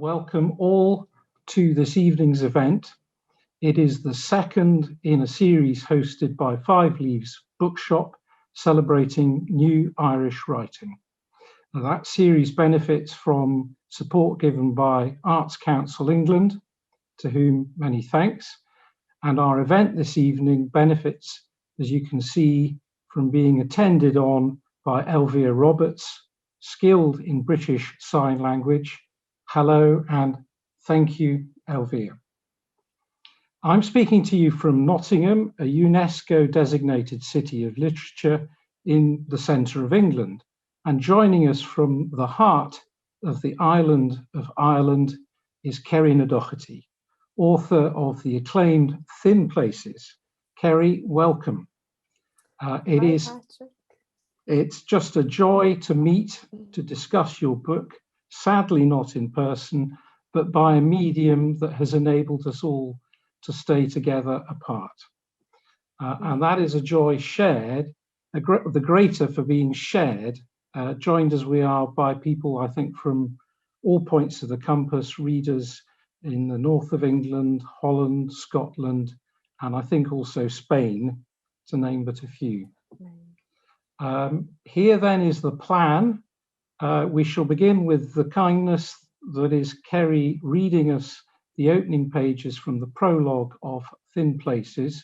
welcome all to this evening's event. It is the second in a series hosted by Five Leaves Bookshop, celebrating new Irish writing. Now, that series benefits from support given by Arts Council England, to whom many thanks. And our event this evening benefits, as you can see, from being attended on by Elvira Roberts, skilled in British Sign Language. Hello and thank you, Elvira. I'm speaking to you from Nottingham, a UNESCO designated city of literature in the centre of England. And joining us from the heart of the island of Ireland is Kerri Dochartaigh, author of the acclaimed Thin Places. Kerri, welcome. It's just a joy to meet, to discuss your book, sadly not in person, but by a medium that has enabled us all to stay together apart. And that is a joy shared, the greater for being shared, joined as we are by people, I think, from all points of the compass, readers in the north of England, Holland, Scotland, and I think also Spain, to name but a few. Here then is the plan. We shall begin with the kindness that is Kerri reading us the opening pages from the prologue of Thin Places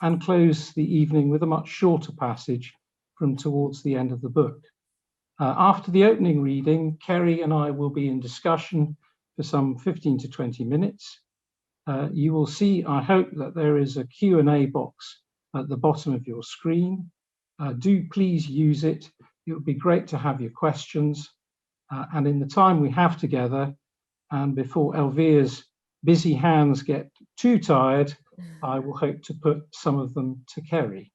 and close the evening with a much shorter passage from towards the end of the book. After the opening reading, Kerri and I will be in discussion for some 15 to 20 minutes. You will see, I hope, that there is a Q&A box at the bottom of your screen. Do please use it. It would be great to have your questions. And in the time we have together, and before Elvira's busy hands get too tired, I will hope to put some of them to Kerri.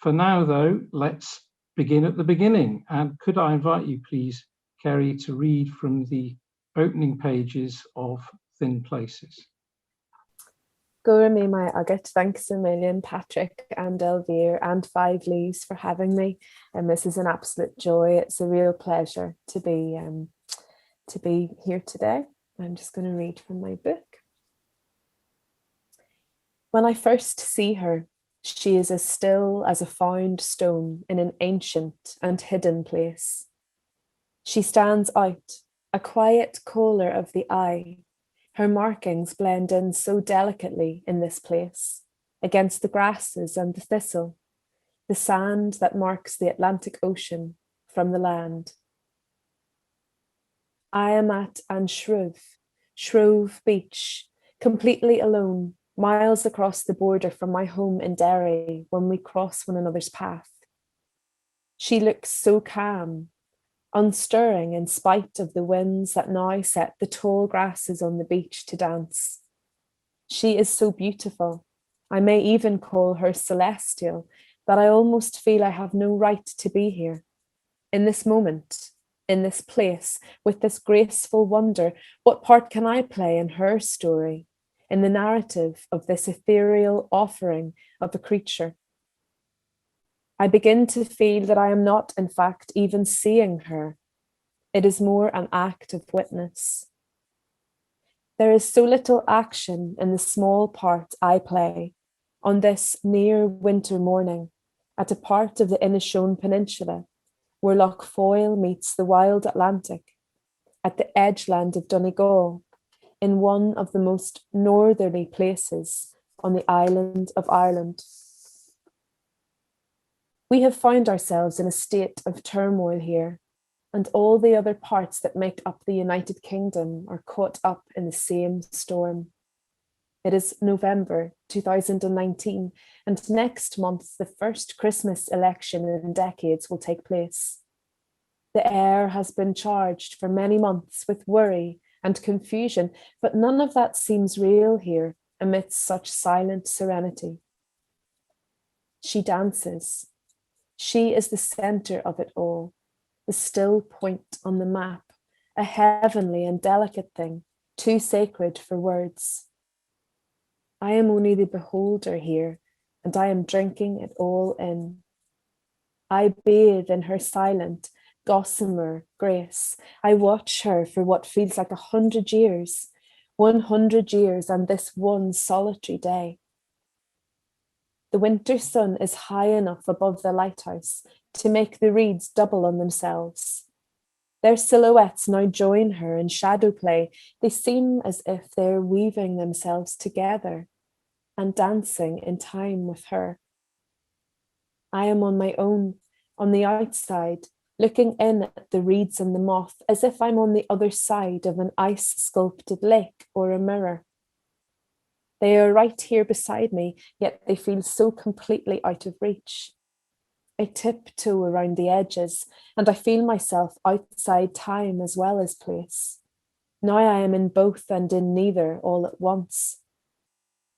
For now, though, let's begin at the beginning. And could I invite you, please, Kerri, to read from the opening pages of Thin Places. Gura mé mai agat. Thanks a million, Patrick and Elvira and Five Leaves for having me. And this is an absolute joy. It's a real pleasure to be here today. I'm just going to read from my book. When I first see her, she is as still as a found stone in an ancient and hidden place. She stands out, a quiet caller of the eye. Her markings blend in so delicately in this place, against the grasses and the thistle, the sand that marks the Atlantic Ocean from the land. I am at An Shrove Beach, completely alone, miles across the border from my home in Derry when we cross one another's path. She looks so calm, unstirring in spite of the winds that now set the tall grasses on the beach to dance. She is so beautiful, I may even call her celestial, that I almost feel I have no right to be here. In this moment, in this place, with this graceful wonder, what part can I play in her story, in the narrative of this ethereal offering of a creature? I begin to feel that I am not, in fact, even seeing her. It is more an act of witness. There is so little action in the small part I play on this near winter morning at a part of the Inishowen Peninsula where Lough Foyle meets the wild Atlantic, at the edgeland of Donegal, in one of the most northerly places on the island of Ireland. We have found ourselves in a state of turmoil here, and all the other parts that make up the United Kingdom are caught up in the same storm. It is November 2019, and next month the first Christmas election in decades will take place. The air has been charged for many months with worry and confusion, but none of that seems real here amidst such silent serenity. She dances. She is the center of it all, the still point on the map, a heavenly and delicate thing, too sacred for words. I am only the beholder here, and I am drinking it all in. I bathe in her silent, Gossamer, Grace, I watch her for what feels like 100 years, 100 years and this one solitary day. The winter sun is high enough above the lighthouse to make the reeds double on themselves. Their silhouettes now join her in shadow play. They seem as if they're weaving themselves together and dancing in time with her. I am on my own, on the outside, looking in at the reeds and the moth, as if I'm on the other side of an ice-sculpted lake or a mirror. They are right here beside me, yet they feel so completely out of reach. I tiptoe around the edges, and I feel myself outside time as well as place. Now I am in both and in neither all at once.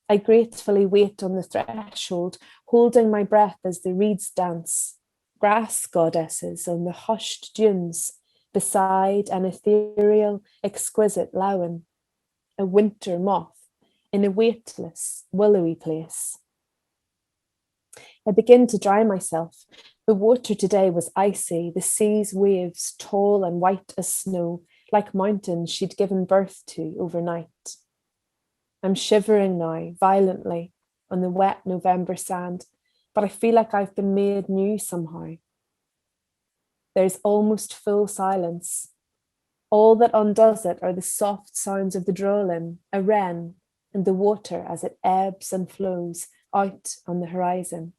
I gratefully wait on the threshold, holding my breath as the reeds dance, grass goddesses on the hushed dunes beside an ethereal, exquisite lowen, a winter moth in a weightless, willowy place. I begin to dry myself. The water today was icy, the sea's waves tall and white as snow, like mountains she'd given birth to overnight. I'm shivering now, violently, on the wet November sand, but I feel like I've been made new somehow. There's almost full silence. All that undoes it are the soft sounds of the drawlin, a wren, and the water as it ebbs and flows out on the horizon.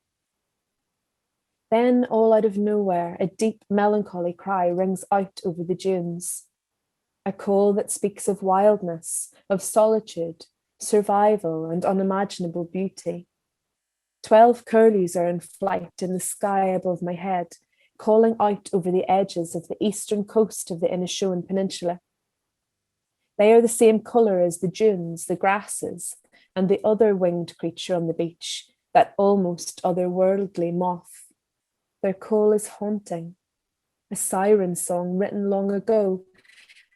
Then, all out of nowhere, a deep melancholy cry rings out over the dunes, a call that speaks of wildness, of solitude, survival, and unimaginable beauty. 12 curlews are in flight in the sky above my head, calling out over the edges of the eastern coast of the Inishowen Peninsula. They are the same colour as the dunes, the grasses, and the other winged creature on the beach, that almost otherworldly moth. Their call is haunting, a siren song written long ago,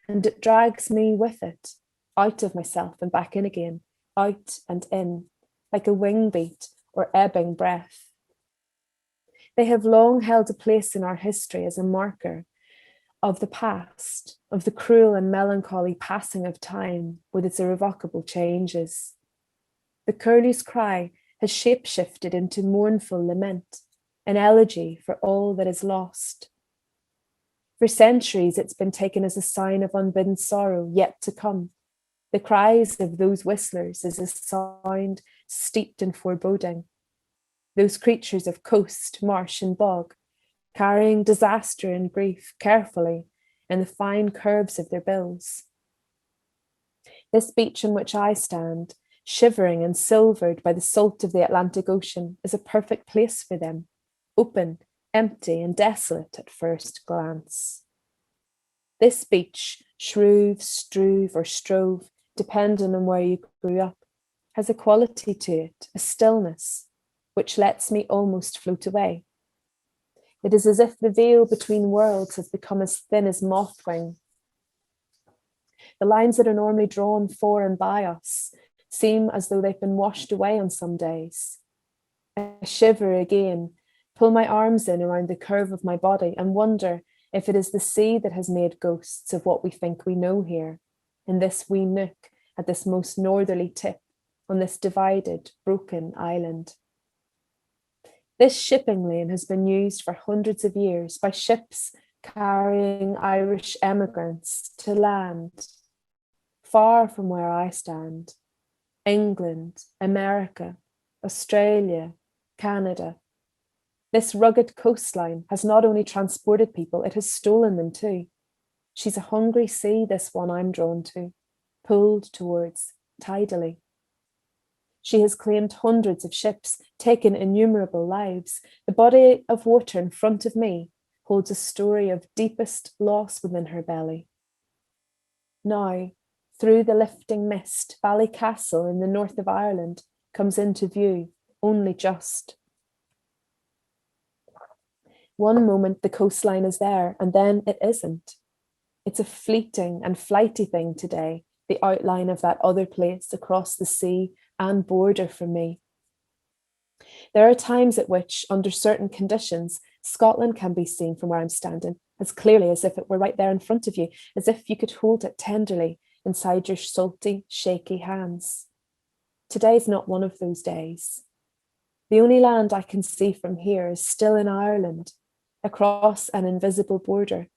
and it drags me with it, out of myself and back in again, out and in, like a wing beat or ebbing breath. They have long held a place in our history as a marker of the past, of the cruel and melancholy passing of time with its irrevocable changes. The curlew's cry has shape-shifted into mournful lament, an elegy for all that is lost. For centuries, it's been taken as a sign of unbidden sorrow yet to come. The cries of those whistlers is a sound steeped in foreboding. Those creatures of coast, marsh, and bog, carrying disaster and grief carefully in the fine curves of their bills. This beach on which I stand, shivering and silvered by the salt of the Atlantic Ocean, is a perfect place for them, open, empty, and desolate at first glance. This beach, Shrove, Struve, or Strove, depending on where you grew up, has a quality to it, a stillness, which lets me almost float away. It is as if the veil between worlds has become as thin as moth wing. The lines that are normally drawn for and by us seem as though they've been washed away on some days. I shiver again, pull my arms in around the curve of my body and wonder if it is the sea that has made ghosts of what we think we know here, in this wee nook at this most northerly tip, on this divided, broken island. This shipping lane has been used for hundreds of years by ships carrying Irish emigrants to land, far from where I stand. England, America, Australia, Canada. This rugged coastline has not only transported people, it has stolen them too. She's a hungry sea, this one I'm drawn to, pulled towards tidally. She has claimed hundreds of ships, taken innumerable lives. The body of water in front of me holds a story of deepest loss within her belly. Now, through the lifting mist, Ballycastle in the north of Ireland comes into view, only just. One moment the coastline is there, and then it isn't. It's a fleeting and flighty thing today, the outline of that other place across the sea and border from me. There are times at which, under certain conditions, Scotland can be seen from where I'm standing, as clearly as if it were right there in front of you, as if you could hold it tenderly inside your salty, shaky hands. Today's not one of those days. The only land I can see from here is still in Ireland, across an invisible border.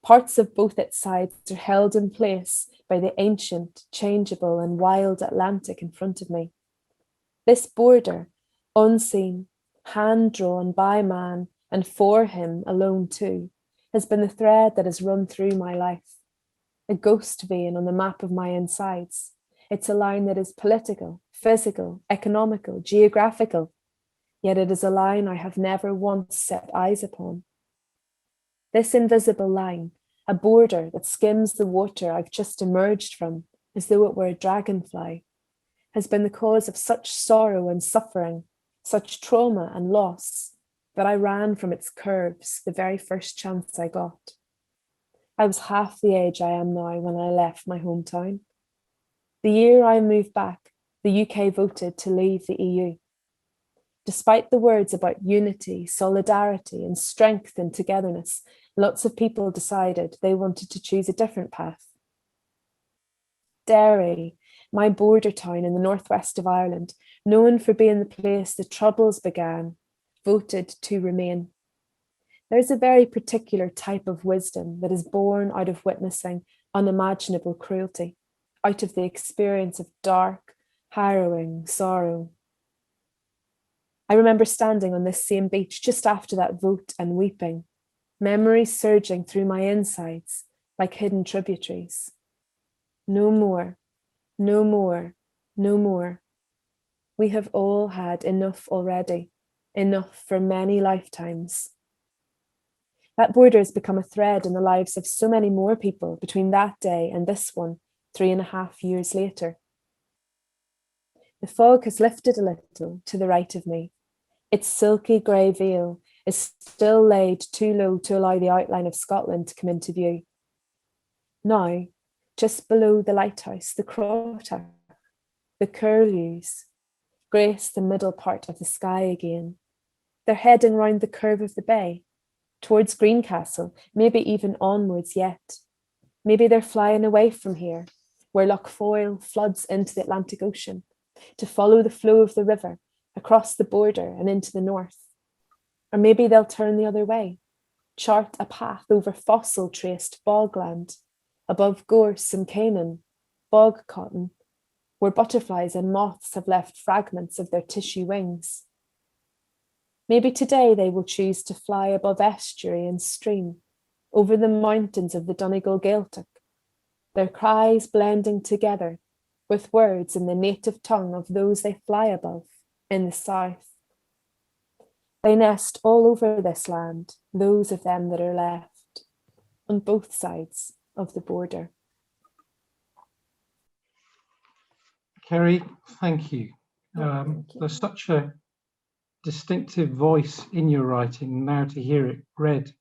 Parts of both its sides are held in place by the ancient, changeable, and wild Atlantic in front of me. This border, unseen, hand-drawn by man, and for him alone too, has been the thread that has run through my life. A ghost vein on the map of my insides. It's a line that is political, physical, economical, geographical, yet it is a line I have never once set eyes upon. This invisible line, a border that skims the water I've just emerged from, as though it were a dragonfly, has been the cause of such sorrow and suffering, such trauma and loss, that I ran from its curves the very first chance I got. I was half the age I am now when I left my hometown. The year I moved back, the UK voted to leave the EU. Despite the words about unity, solidarity, and strength and togetherness, lots of people decided they wanted to choose a different path. Derry, my border town in the northwest of Ireland, known for being the place the Troubles began, voted to remain. There's a very particular type of wisdom that is born out of witnessing unimaginable cruelty, out of the experience of dark, harrowing sorrow. I remember standing on this same beach just after that vote and weeping, memories surging through my insides like hidden tributaries. No more, no more, no more. We have all had enough already, enough for many lifetimes. That border has become a thread in the lives of so many more people between that day and this one, 3.5 years later. The fog has lifted a little to the right of me. Its silky grey veil is still laid too low to allow the outline of Scotland to come into view. Now, just below the lighthouse, the Crotoc, the curlews, grace the middle part of the sky again. They're heading round the curve of the bay, towards Greencastle, maybe even onwards yet. Maybe they're flying away from here, where Lough Foyle floods into the Atlantic Ocean, to follow the flow of the river across the border and into the north. Or maybe they'll turn the other way, chart a path over fossil-traced bogland, above gorse and Canaan, bog cotton, where butterflies and moths have left fragments of their tissue wings. Maybe today they will choose to fly above estuary and stream, over the mountains of the Donegal Gaeltacht, their cries blending together with words in the native tongue of those they fly above in the south. They nest all over this land, those of them that are left, on both sides of the border. Kerri, thank you. Thank you. There's such a distinctive voice in your writing. Now to hear it read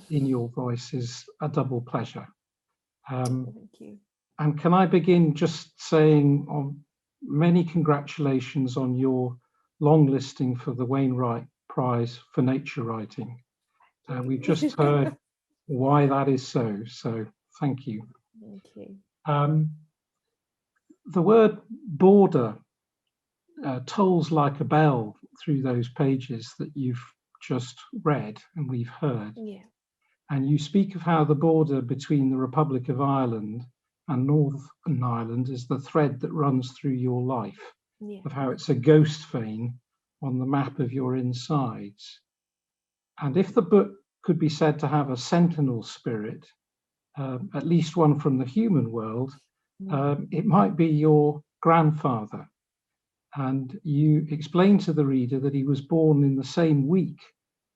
in your voice is a double pleasure. Thank you. And can I begin just saying many congratulations on your long listing for the Wainwright Prize for Nature Writing. We've just heard why that is so thank you. Thank you. The word border tolls like a bell through those pages that you've just read and we've heard. Yeah. And you speak of how the border between the Republic of Ireland and Northern Ireland is the thread that runs through your life, of how it's a ghost vein on the map of your insides. And if the book could be said to have a sentinel spirit, at least one from the human world, it might be your grandfather. And you explain to the reader that he was born in the same week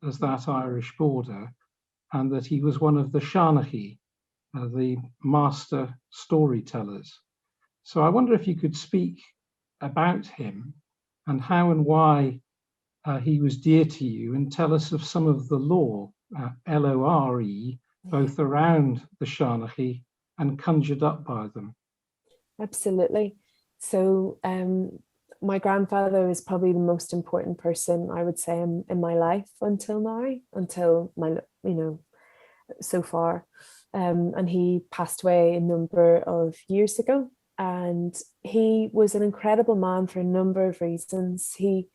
as that Irish border, and that he was one of the Shanachie, the master storytellers. So I wonder if you could speak about him and how and why he was dear to you, and tell us of some of the lore, L-O-R-E, both around the Shanachie and conjured up by them. Absolutely. So my grandfather is probably the most important person, I would say, in my life until now, until my, so far. And he passed away a number of years ago. And he was an incredible man for a number of reasons. He's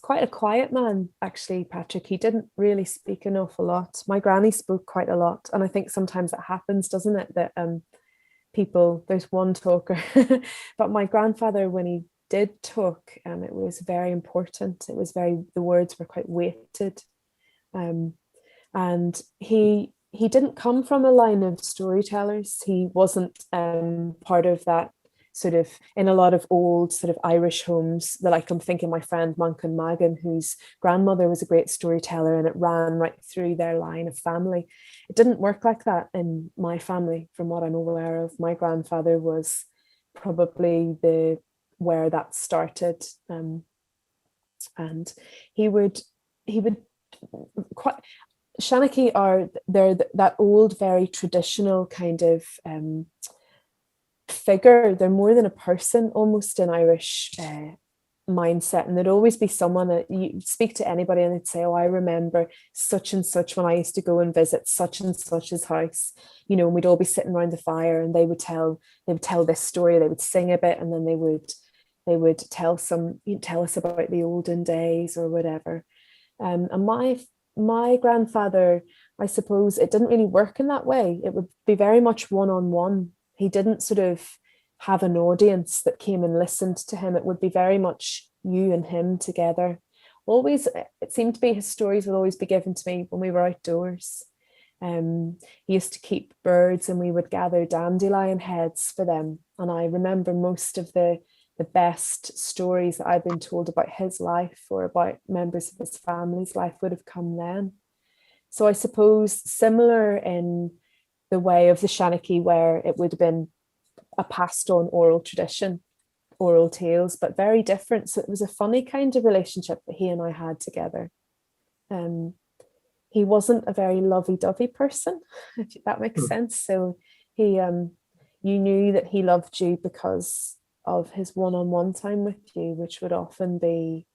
quite a quiet man, actually, Patrick. He didn't really speak an awful lot. My granny spoke quite a lot. And I think sometimes it happens, doesn't it, that people, there's one talker. But my grandfather, when he did talk, it was very important. It was the words were quite weighted. And he didn't come from a line of storytellers. He wasn't part of that sort of, in a lot of old sort of Irish homes, that, like, I'm thinking my friend Mankin Magan, whose grandmother was a great storyteller, and it ran right through their line of family. It didn't work like that in my family, from what I'm aware of. My grandfather was probably where that started, and he would quite. Shanachie they're that old, very traditional kind of figure. They're more than a person, almost, in Irish mindset. And there'd always be someone that you speak to anybody and they'd say, oh, I remember such and such when I used to go and visit such and such's house, and we'd all be sitting around the fire, and they would tell this story, they would sing a bit, and then they would tell us about the olden days or whatever. And my grandfather, I suppose, it didn't really work in that way. It would be very much one-on-one. He didn't sort of have an audience that came and listened to him. It would be very much you and him together. Always, it seemed to be, his stories would always be given to me when we were outdoors. He used to keep birds, and we would gather dandelion heads for them. And I remember most of the best stories that I've been told about his life or about members of his family's life would have come then. So I suppose similar in the way of the Shanachie, where it would have been a passed on oral tradition, oral tales, but very different. So it was a funny kind of relationship that he and I had together. He wasn't a very lovey-dovey person, if that makes sense. So you knew that he loved you because of his one-on-one time with you, which would often be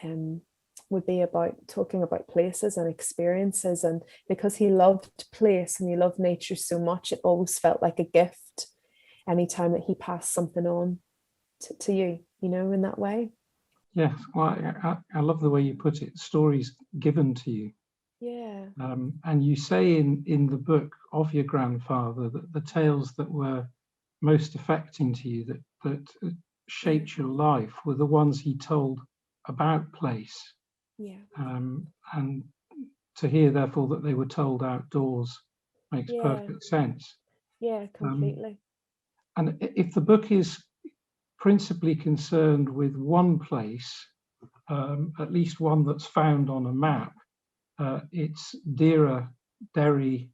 about talking about places and experiences. And because he loved place and he loved nature so much, it always felt like a gift anytime that he passed something on to you, in that way. Yes, well, I love the way you put it, stories given to you. Yeah. And you say in the book of your grandfather that the tales that were most affecting to you, that shaped your life, were the ones he told about place. Yeah. And to hear, therefore, that they were told outdoors makes perfect sense. Yeah, completely. And if the book is principally concerned with one place, at least one that's found on a map, it's Derry,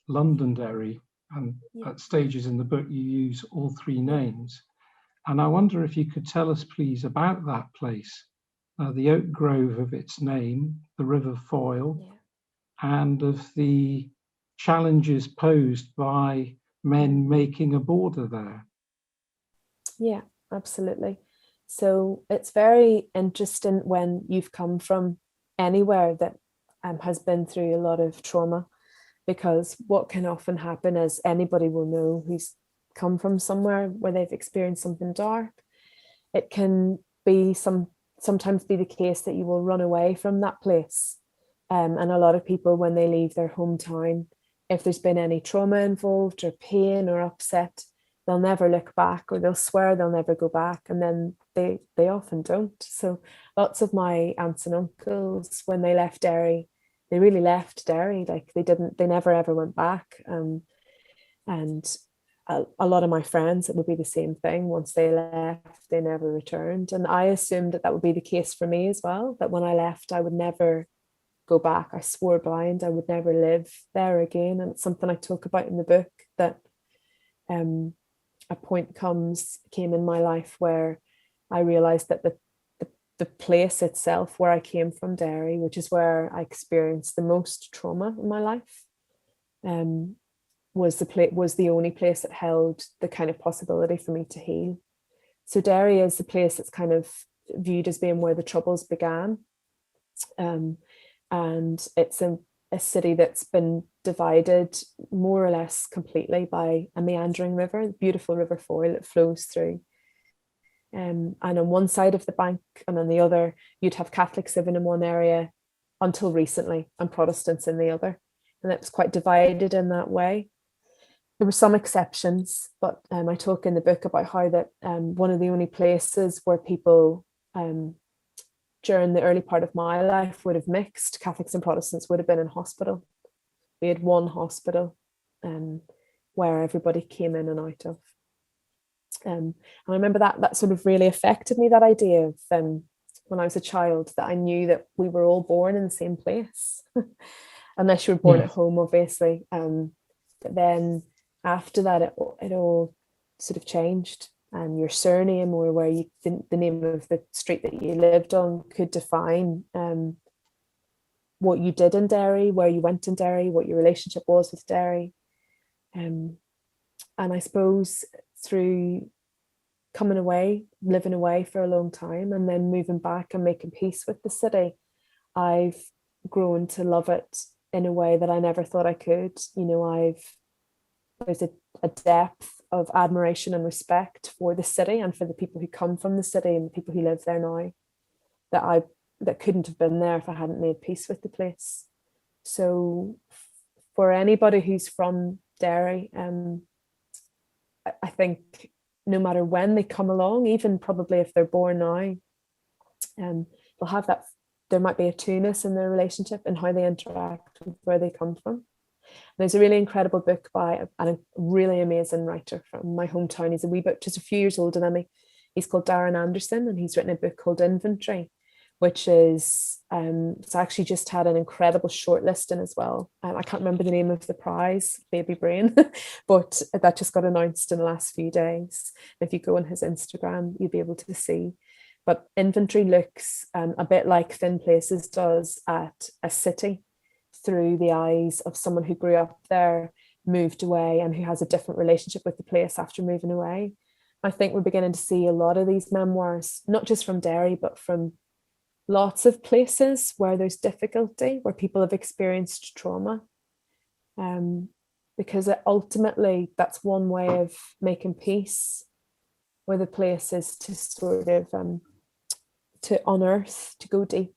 Londonderry, and at stages in the book you use all three names. And I wonder if you could tell us, please, about that place, the oak grove of its name, the River Foyle, and of the challenges posed by men making a border there. Yeah, absolutely. So it's very interesting when you've come from anywhere that has been through a lot of trauma, because what can often happen is, anybody will know who's come from somewhere where they've experienced something dark, it can be sometimes be the case that you will run away from that place. And a lot of people, when they leave their hometown, if there's been any trauma involved or pain or upset, they'll never look back, or they'll swear they'll never go back, and then they often don't. So lots of my aunts and uncles, when they left Derry, they really left Derry. Like, they never ever went back. And a lot of my friends, it would be the same thing. Once they left, they never returned. And I assumed that would be the case for me as well, that when I left, I would never go back. I swore blind I would never live there again. And it's something I talk about in the book, that a point came in my life where I realized that the place itself, where I came from, Derry, which is where I experienced the most trauma in my life, was the only place that held the kind of possibility for me to heal. So Derry is the place that's kind of viewed as being where the troubles began, and it's a city that's been divided more or less completely by a meandering river, the beautiful River Foyle that flows through. And on one side of the bank and on the other, you'd have Catholics living in one area until recently and Protestants in the other. And it was quite divided in that way. There were some exceptions, but I talk in the book about how that one of the only places where people during the early part of my life would have mixed, Catholics and Protestants, would have been in hospital. We had one hospital where everybody came in and out of. And I remember that sort of really affected me, that idea of when I was a child, that I knew that we were all born in the same place, unless you were born at home, obviously. But then after that, it all sort of changed. And your surname, or where you the name of the street that you lived on, could define what you did in Derry, where you went in Derry, what your relationship was with Derry. And I suppose through coming away, living away for a long time, and then moving back and making peace with the city, I've grown to love it in a way that I never thought I could. You know, there's a depth of admiration and respect for the city and for the people who come from the city and the people who live there now that couldn't have been there if I hadn't made peace with the place. So for anybody who's from Derry, I think no matter when they come along, even probably if they're born now, they'll have that, there might be a two-ness in their relationship and how they interact with where they come from. There's a really incredible book by a really amazing writer from my hometown. He's a wee bit, just a few years older than me. He's called Darren Anderson, and he's written a book called Inventory, which is, it's actually just had an incredible shortlisting as well. I can't remember the name of the prize, baby brain, but that just got announced in the last few days. If you go on his Instagram, you'll be able to see. But Inventory looks a bit like Thin Places does at a city through the eyes of someone who grew up there, moved away, and who has a different relationship with the place after moving away. I think we're beginning to see a lot of these memoirs, not just from Derry, but from lots of places where there's difficulty, where people have experienced trauma. Because ultimately that's one way of making peace with a place, is to sort of to unearth, to go deep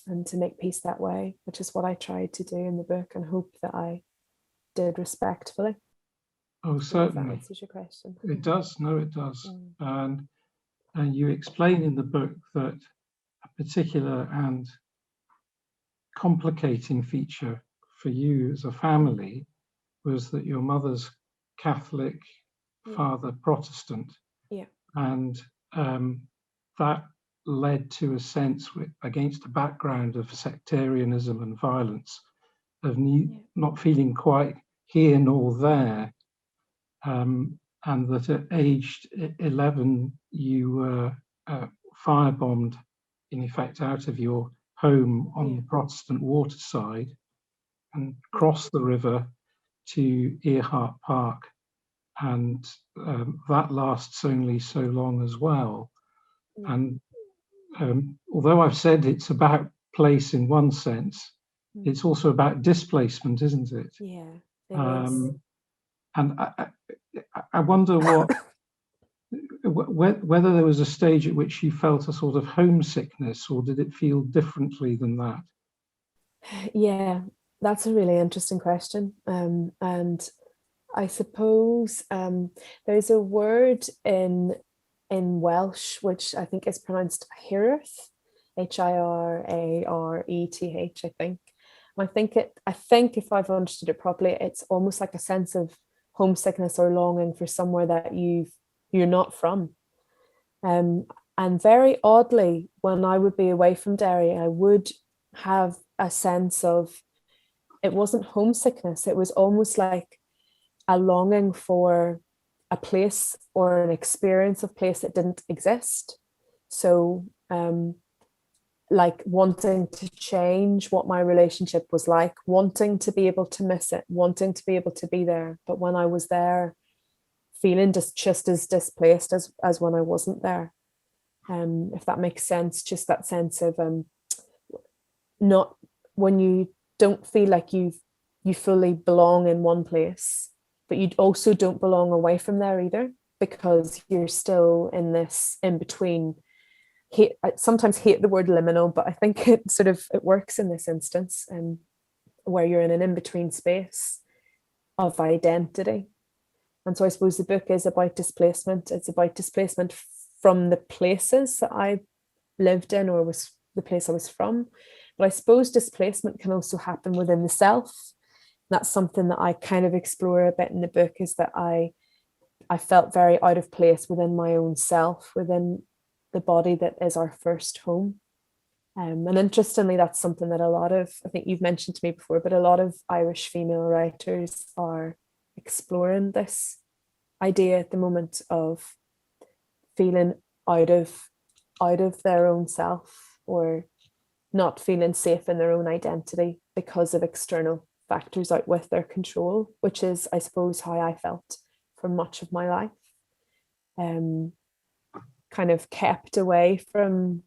and to make peace that way, which is what I tried to do in the book and hope that I did respectfully. Oh, certainly. That answers your question. It does. No, it does. And you explain in the book that a particular and complicating feature for you as a family was that your mother's Catholic, father Protestant. Yeah. And that led to a sense, against a background of sectarianism and violence, of not feeling quite here nor there, and that at age 11 you were firebombed, in effect, out of your home on the Protestant waterside and crossed the river to Earhart Park, and that lasts only so long as well. And although I've said it's about place in one sense, it's also about displacement, isn't it? Yeah, it is. And I wonder whether there was a stage at which you felt a sort of homesickness, or did it feel differently than that? Yeah, that's a really interesting question. And I suppose there's a word in Welsh which I think is pronounced hirarth, Hirareth, I think. I think if I've understood it properly, it's almost like a sense of homesickness or longing for somewhere that you're not from. And very oddly, when I would be away from Derry, I would have a sense of, it wasn't homesickness, it was almost like a longing for a place or an experience of place that didn't exist. So like wanting to change what my relationship was like, wanting to be able to miss it, wanting to be able to be there. But when I was there, feeling just as displaced as when I wasn't there. If that makes sense, just that sense of not, when you don't feel like you've you fully belong in one place, but you also don't belong away from there either, because you're still in this in between. I sometimes hate the word liminal, but I think it works in this instance, where you're in an in-between space of identity. And so I suppose the book is about displacement. It's about displacement from the places that I lived in, or was the place I was from. But I suppose displacement can also happen within the self. That's something that I kind of explore a bit in the book, is that I felt very out of place within my own self, within the body that is our first home. And interestingly, that's something that I think you've mentioned to me before, but a lot of Irish female writers are exploring this idea at the moment of feeling out of their own self, or not feeling safe in their own identity because of external factors out with their control, which is, I suppose, how I felt for much of my life. Kind of kept away from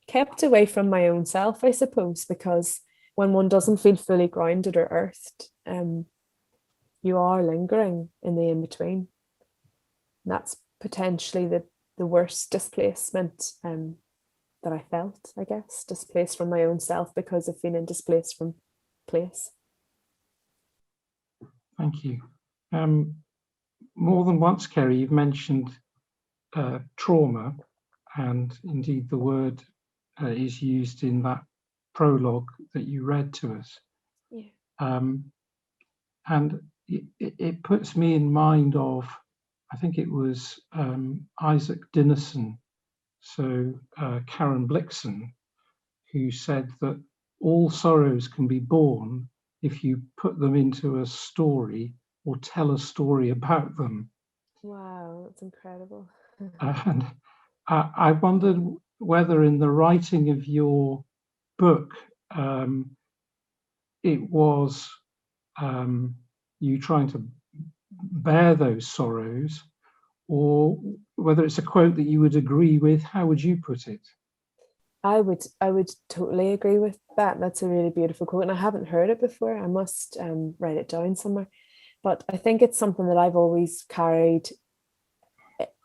my own self, I suppose, because when one doesn't feel fully grounded or earthed, you are lingering in the in-between. And that's potentially the worst displacement that I felt, I guess, displaced from my own self because of feeling displaced from place. Thank you. More than once, Kerri, you've mentioned trauma, and indeed the word is used in that prologue that you read to us. Yeah. And it puts me in mind of, I think it was Isaac Dinesen, so Karen Blixen, who said that all sorrows can be born if you put them into a story or tell a story about them. Wow, that's incredible. And I wondered whether in the writing of your book, it was you trying to bear those sorrows, or whether it's a quote that you would agree with. How would you put it? I would totally agree with that. That's a really beautiful quote, and I haven't heard it before. I must write it down somewhere. But I think it's something that I've always carried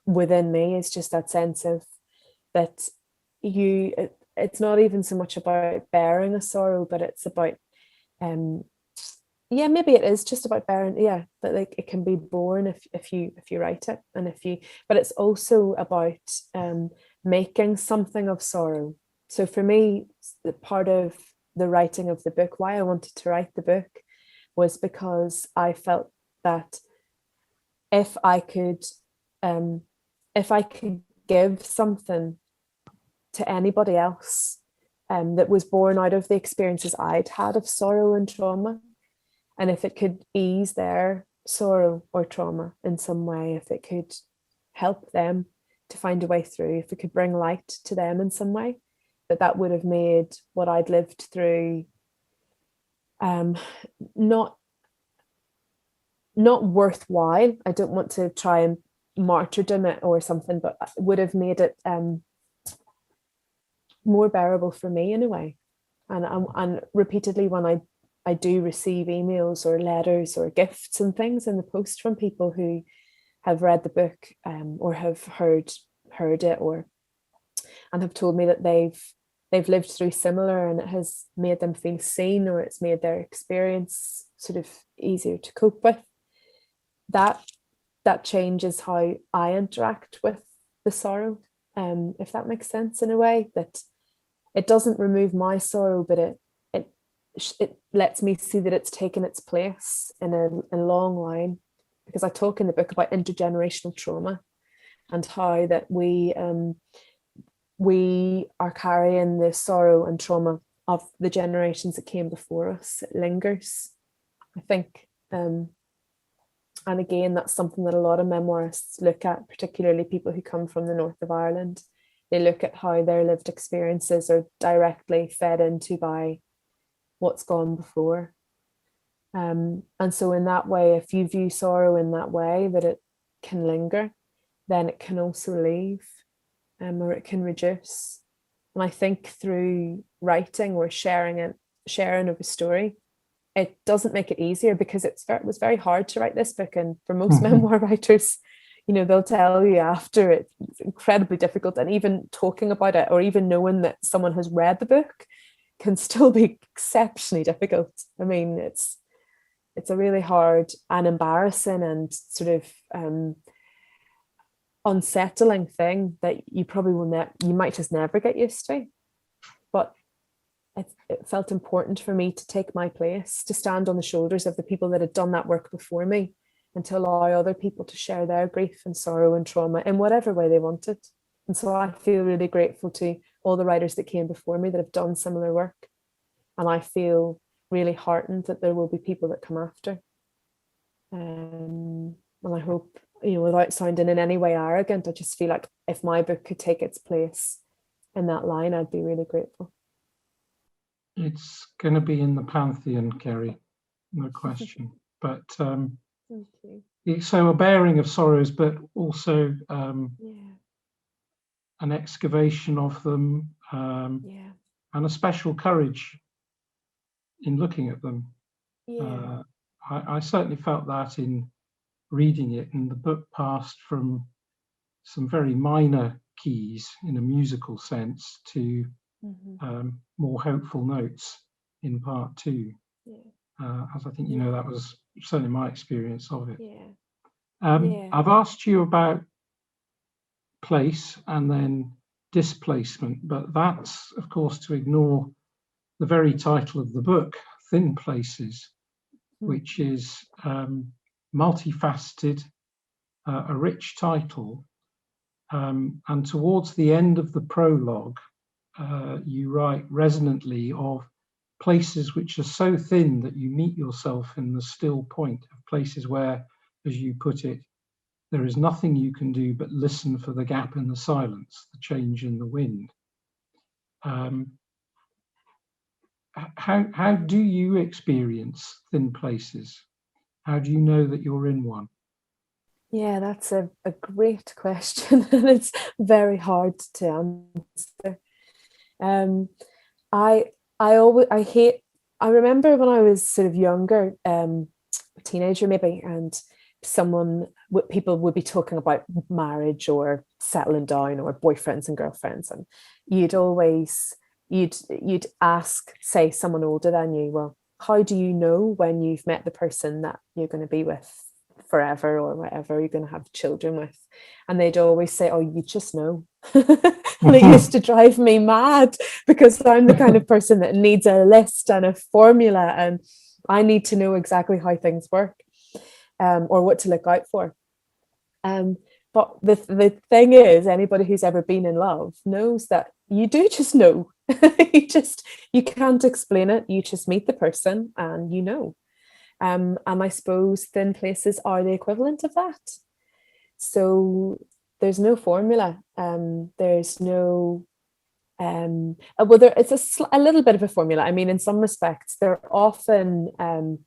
within me, is just that sense of that it's not even so much about bearing a sorrow, but it's about maybe it is just about bearing, that like it can be born if you write it, and but it's also about making something of sorrow. So for me, the part of the writing of the book, why I wanted to write the book, was because I felt that if I could give something to anybody else that was born out of the experiences I'd had of sorrow and trauma, and if it could ease their sorrow or trauma in some way, if it could help them to find a way through, if it could bring light to them in some way, that would have made what I'd lived through not worthwhile. I don't want to try and martyrdom it or something, but would have made it more bearable for me in a way. And repeatedly, when I do receive emails or letters or gifts and things in the post from people who have read the book or have heard it, and have told me that they've lived through similar, and it has made them feel seen, or it's made their experience sort of easier to cope with, that changes how I interact with the sorrow, if that makes sense, in a way that it doesn't remove my sorrow, but it lets me see that it's taken its place in a long line, because I talk in the book about intergenerational trauma and how that we are carrying the sorrow and trauma of the generations that came before us. It lingers, I think. And again, that's something that a lot of memoirists look at, particularly people who come from the north of Ireland. They look at how their lived experiences are directly fed into by what's gone before. And so in that way, if you view sorrow in that way, that it can linger, then it can also leave, or it can reduce. And I think through writing or sharing of a story, it doesn't make it easier, because it was very hard to write this book. And for most memoir writers, you know, they'll tell you after it's incredibly difficult. And even talking about it, or even knowing that someone has read the book, can still be exceptionally difficult. I mean, it's a really hard and embarrassing and sort of unsettling thing that you probably you might just never get used to. But it felt important for me to take my place, to stand on the shoulders of the people that had done that work before me, and to allow other people to share their grief and sorrow and trauma in whatever way they wanted. And so I feel really grateful to all the writers that came before me that have done similar work. And I feel really heartened that there will be people that come after. And I hope, you know, without sounding in any way arrogant, I just feel like if my book could take its place in that line, I'd be really grateful. It's going to be in the pantheon, Kerri, no question. But Thank you. it's so a bearing of sorrows, but also an excavation of them, and a special courage in looking at them. I certainly felt that in reading it, and the book passed from some very minor keys in a musical sense to more hopeful notes in part two. As I think you know, that was certainly my experience of it. I've asked you about place and then displacement, but that's of course to ignore the very title of the book, Thin Places, which is multifaceted, a rich title, and towards the end of the prologue you write resonantly of places which are so thin that you meet yourself in the still point, of places where, as you put it, there is nothing you can do but listen for the gap in the silence, the change in the wind. How do you experience thin places? How do you know that you're in one? Yeah, that's a great question, and it's very hard to answer. I remember when I was sort of younger, a teenager maybe, and people would be talking about marriage or settling down or boyfriends and girlfriends, and you'd ask, say, someone older than you, well, how do you know when you've met the person that you're going to be with forever, or whatever you're going to have children with? And they'd always say, oh, you just know. And it used to drive me mad, because I'm the kind of person that needs a list and a formula, and I need to know exactly how things work, or what to look out for. But the thing is, anybody who's ever been in love knows that you do just know. You can't explain it. You just meet the person and you know. And I suppose thin places are the equivalent of that. So there's no formula. There's no it's a little bit of a formula. I mean, in some respects, they're often in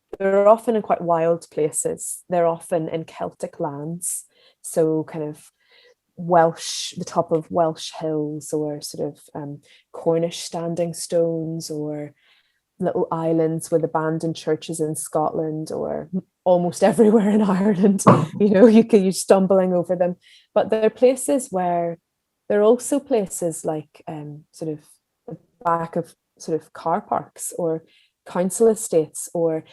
quite wild places. They're often in Celtic lands, so kind of Welsh, the top of Welsh hills, or sort of Cornish standing stones, or little islands with abandoned churches in Scotland, or almost everywhere in Ireland. You know, you're stumbling over them, but there are places where there are also places like sort of the back of sort of car parks or council estates, or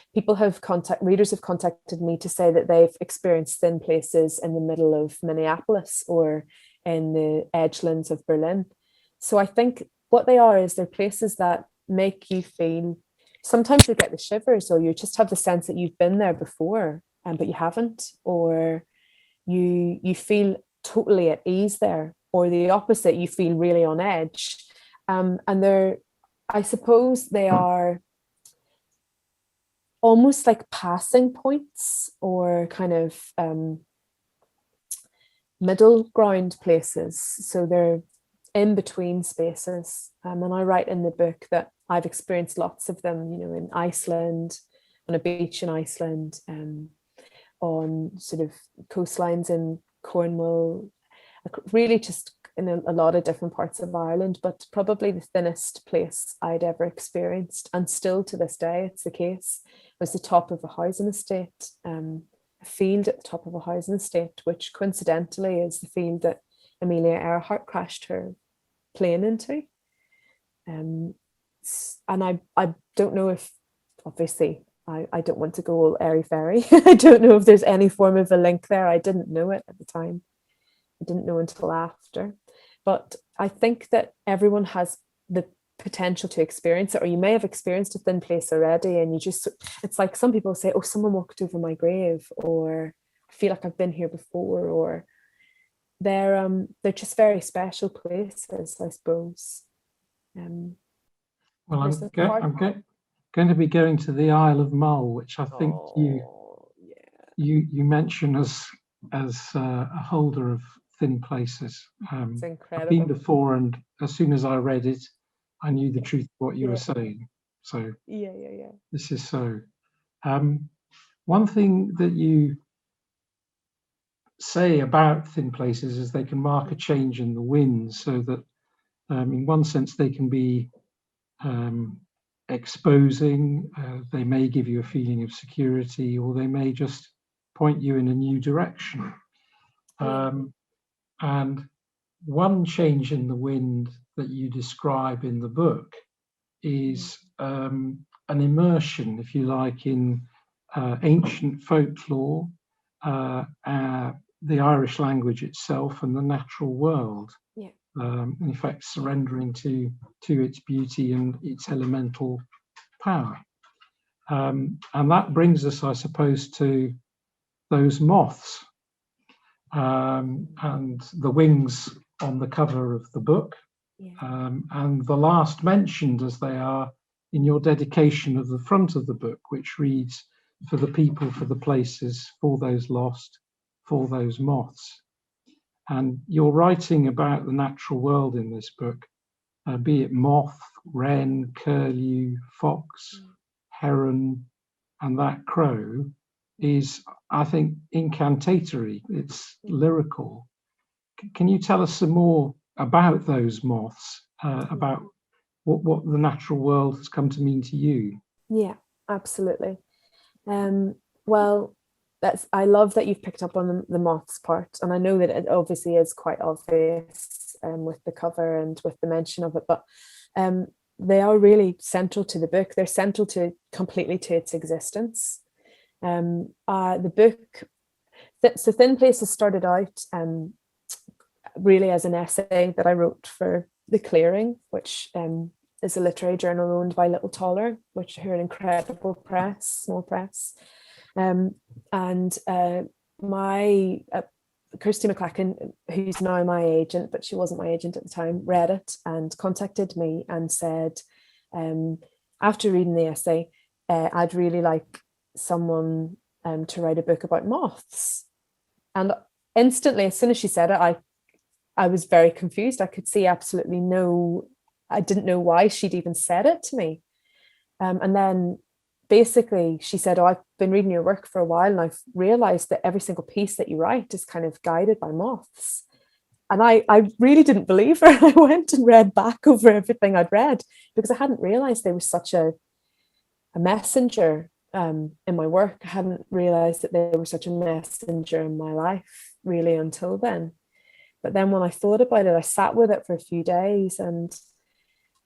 readers have contacted me to say that they've experienced thin places in the middle of Minneapolis or in the edgelands of Berlin. So I think what they are is they're places that make you feel, sometimes you get the shivers, or you just have the sense that you've been there before, but you haven't, or you feel totally at ease there, or the opposite, you feel really on edge. And I suppose they are almost like passing points, or kind of middle ground places. So they're in between spaces. And I write in the book that I've experienced lots of them, you know, in Iceland, on a beach in Iceland, on sort of coastlines in Cornwall, really just in a lot of different parts of Ireland, but probably the thinnest place I'd ever experienced, and still to this day it's the case, was the top of a housing estate, a field at the top of a housing estate, which coincidentally is the field that Amelia Earhart crashed her plane into. And I don't know if, obviously, I don't want to go all airy-fairy. I don't know if there's any form of a link there. I didn't know it at the time. I didn't know until after. But I think that everyone has the potential to experience it, or you may have experienced a thin place already, and you just, it's like some people say, oh, someone walked over my grave, or I feel like I've been here before, or they're just very special places, I suppose. Well, I'm going to be going to the Isle of Mull, which I think you mention as a holder of thin places. It's incredible. I've been before, and as soon as I read it, I knew the truth of what you were saying. So this is so. One thing that you say about thin places is they can mark a change in the wind, so that in one sense they can be exposing, they may give you a feeling of security, or they may just point you in a new direction. And one change in the wind that you describe in the book is an immersion, if you like, in ancient folklore, the Irish language itself, and the natural world. In fact, surrendering to its beauty and its elemental power. And that brings us, I suppose, to those moths and the wings on the cover of the book, and the last mentioned as they are in your dedication of the front of the book, which reads, "For the people, for the places, for those lost, for those moths." And you're writing about the natural world in this book, be it moth, wren, curlew, fox, heron, and that crow is, I think, incantatory. It's lyrical. Can you tell us some more about those moths, about what the natural world has come to mean to you? Yeah, absolutely. Well, I love that you've picked up on the moths part, and I know that it obviously is quite obvious with the cover and with the mention of it, but they are really central to the book. They're central completely to its existence. The book, so Thin Places started out really as an essay that I wrote for The Clearing, which is a literary journal owned by Little Taller, which are an incredible press, small press. And my Kirsty McLachlan, who's now my agent, but she wasn't my agent at the time, read it and contacted me and said, after reading the essay, I'd really like someone to write a book about moths. And instantly, as soon as she said it, I was very confused. I could see absolutely I didn't know why she'd even said it to me. And then basically she said, "Oh, I've been reading your work for a while, and I've realized that every single piece that you write is kind of guided by moths." And I really didn't believe her. I went and read back over everything I'd read, because I hadn't realized they were such a messenger in my work. I hadn't realized that they were such a messenger in my life really until then. But then when I thought about it, I sat with it for a few days, and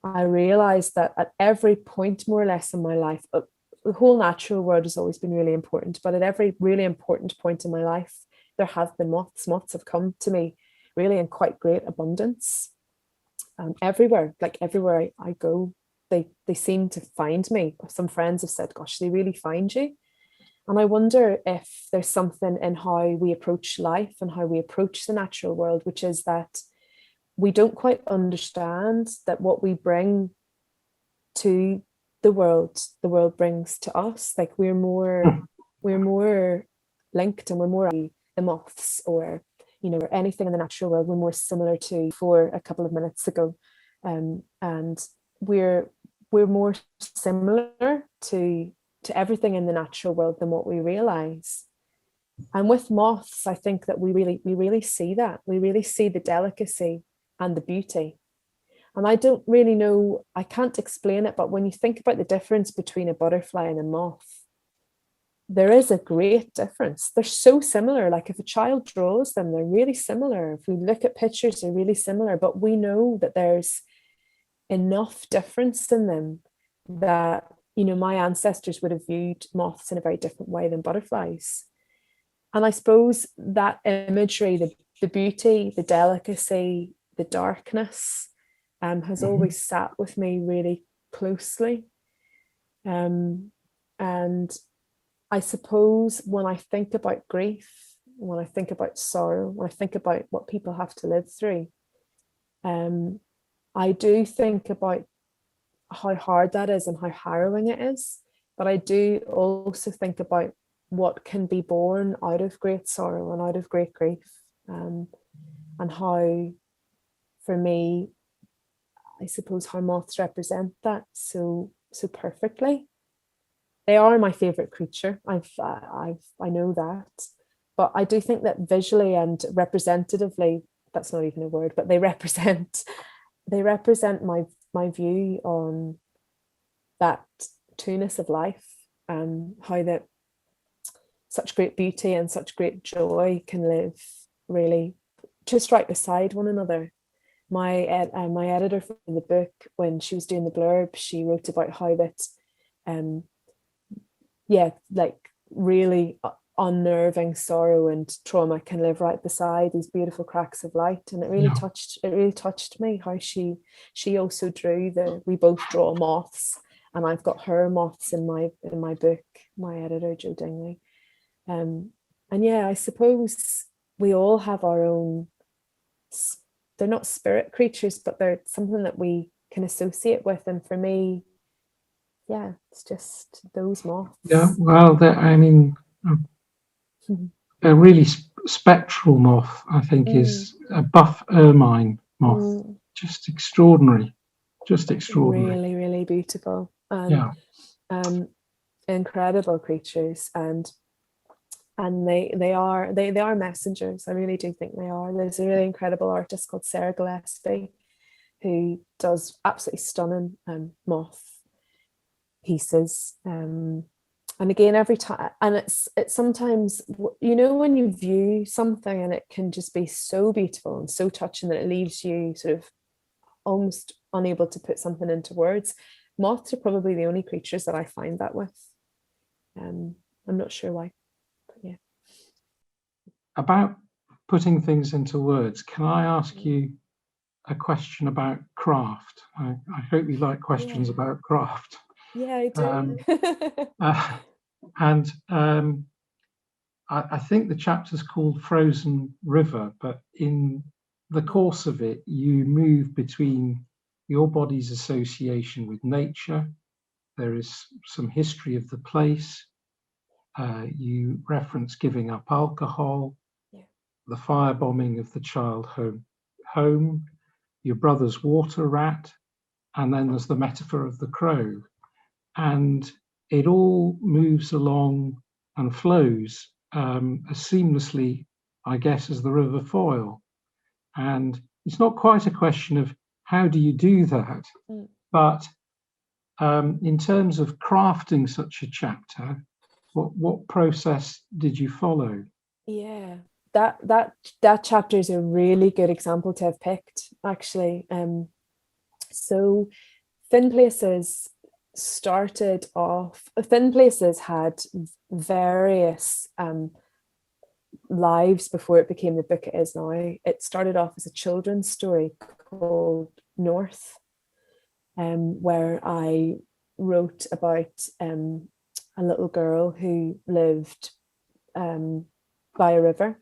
I realized that at every point, more or less, in my life, the whole natural world has always been really important, but at every really important point in my life, there have been moths. Moths have come to me really in quite great abundance. Everywhere, like everywhere I go, they seem to find me. Some friends have said, "Gosh, they really find you." And I wonder if there's something in how we approach life and how we approach the natural world, which is that we don't quite understand that what we bring to the world brings to us. Like we're more linked, and we're more the moths, or or anything in the natural world we're more similar to for a couple of minutes ago, and we're more similar to everything in the natural world than what we realize. And with moths, I think that we really see that. We really see the delicacy and the beauty. And I don't really know, I can't explain it, but when you think about the difference between a butterfly and a moth, there is a great difference. They're so similar. Like if a child draws them, they're really similar. If we look at pictures, they're really similar. But we know that there's enough difference in them that, you know, my ancestors would have viewed moths in a very different way than butterflies. And I suppose that imagery, the beauty, the delicacy, the darkness, has always sat with me really closely. And I suppose when I think about grief, when I think about sorrow, when I think about what people have to live through, I do think about how hard that is and how harrowing it is. But I do also think about what can be born out of great sorrow and out of great grief, and how, for me, I suppose how moths represent that so perfectly. They are my favorite creature. I know that, but I do think that visually and representatively, that's not even a word, but they represent my view on that two-ness of life, and how that such great beauty and such great joy can live really just right beside one another. My editor for the book, when she was doing the blurb, she wrote about how that like really unnerving sorrow and trauma can live right beside these beautiful cracks of light. And it really touched me how she also drew we both draw moths, and I've got her moths in my book, my editor Jo Dingley. And yeah, I suppose we all have our own, they're not spirit creatures, but they're something that we can associate with. And for me, yeah, it's just those moths. Yeah, well, I mean, a really spectral moth, I think, is a buff ermine moth. Just extraordinary, Really, really beautiful. And incredible creatures, and they are messengers. I really do think they are. There's a really incredible artist called Sarah Gillespie who does absolutely stunning moth pieces. And again, every time, and it's sometimes, you know, when you view something and it can just be so beautiful and so touching that it leaves you sort of almost unable to put something into words. Moths are probably the only creatures that I find that with. I'm not sure why, but yeah. About putting things into words, can I ask you a question about craft? I hope you like questions about craft. Yeah, I do. I think the chapter's called Frozen River, but in the course of it, you move between your body's association with nature. There is some history of the place. You reference giving up alcohol, the firebombing of the child home, your brother's water rat, and then there's the metaphor of the crow. And it all moves along and flows as seamlessly, I guess, as the River Foyle. And it's not quite a question of how do you do that, but in terms of crafting such a chapter, what process did you follow? Yeah, that chapter is a really good example to have picked, actually. So Thin Places started off, Thin Places had various lives before it became the book it is now. It started off as a children's story called North, where I wrote about a little girl who lived by a river.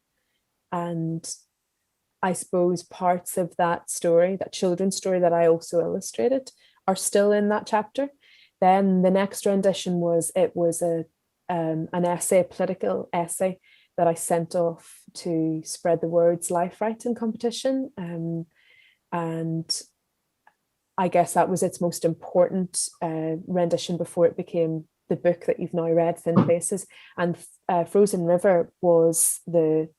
And I suppose parts of that story, that children's story that I also illustrated, are still in that chapter. Then the next rendition was an essay, a political essay that I sent off to Spread the Word's life writing competition. And I guess that was its most important rendition before it became the book that you've now read, Thin Places. And Frozen River was the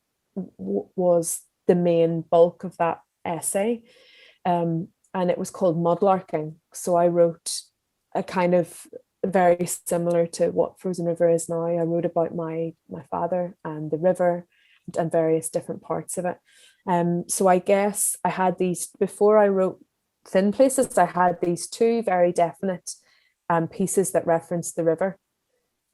main bulk of that essay, and it was called Mudlarking. So I wrote a kind of very similar to what Frozen River is now. I wrote about my father and the river and various different parts of it. So I guess I had these, before I wrote Thin Places, I had these two very definite pieces that referenced the river.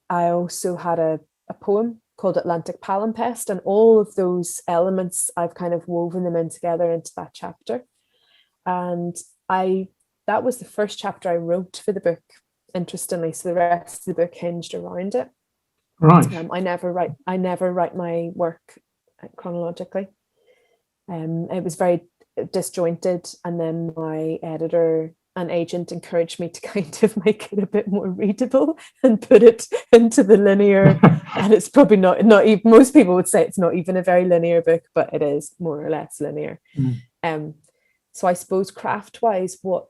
I also had a poem called Atlantic Palimpsest, and all of those elements, I've kind of woven them in together into that chapter. And that was the first chapter I wrote for the book, interestingly. So the rest of the book hinged around it. Right. I never write my work chronologically. It was very disjointed, and then my editor and agent encouraged me to kind of make it a bit more readable and put it into the linear. And it's probably not even, most people would say it's not even a very linear book, but it is more or less linear. So I suppose craft-wise, what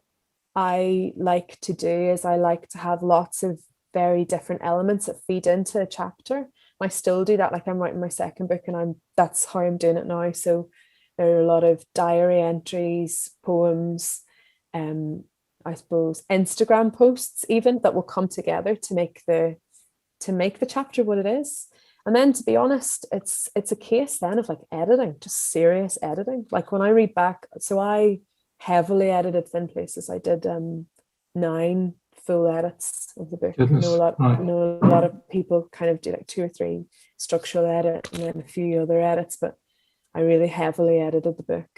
I like to do is I like to have lots of very different elements that feed into a chapter. I still do that. Like, I'm writing my second book, and that's how I'm doing it now. So there are a lot of diary entries, poems, I suppose Instagram posts even, that will come together to make the chapter what it is. And then, to be honest, it's a case then of like editing, just serious editing. Like when I read back, so I heavily edited Thin Places. I did 9 full edits of the book. I know a lot of people kind of do like 2 or 3 structural edit and then a few other edits, but I really heavily edited the book